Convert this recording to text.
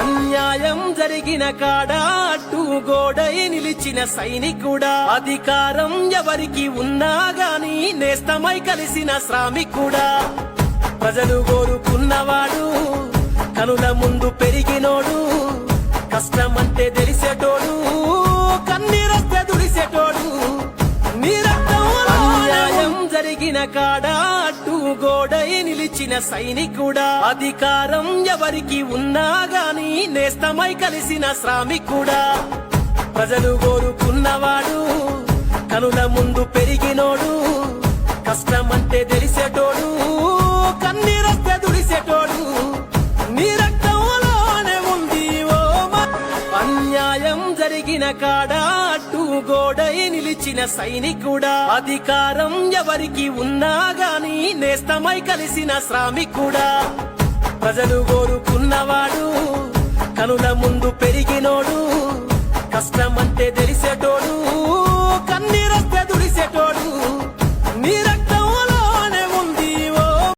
అన్యాయం జరిగిన కాడ అడ్డు గోడై నిలిచిన సైనికుడా, అధికారం ఎవరికి ఉన్నా గాని నేస్తమై కలిసిన శ్రామికుడా, ప్రజలు కోరుకున్నవాడు, కనుల ముందు పెరిగినోడు, కష్టమంటే తెలిసేటోడు, కన్నీరొస్తే దుడిసేటోడు, నీ రక్తంలో అన్యాయం జరిగిన కాడ అడ్డు గోడై నిలిచిన సైనికుడా, అధికారం ఎవరికి ఉన్నా గాని నేస్తమై కలిసిన శ్రామికుడా, ప్రజలు కోరుకున్నవాడు, కనుల ముందు పెరిగినోడు, కష్టమంటే తెలిసేటోడు, కన్నీరొస్తే దుడిసేటోడు, నీ రక్తంలోనే ఉంది ఓ అన్యాయం జరిగిన కాడ అడ్డు గోడై నిలిచిన సైనికుడా, అధికారం ఎవరికి ఉన్నా గాని నేస్తమై కలిసిన శ్రామికుడా, ప్రజలు కోరుకున్నవాడు, కనుల ముందు పెరిగి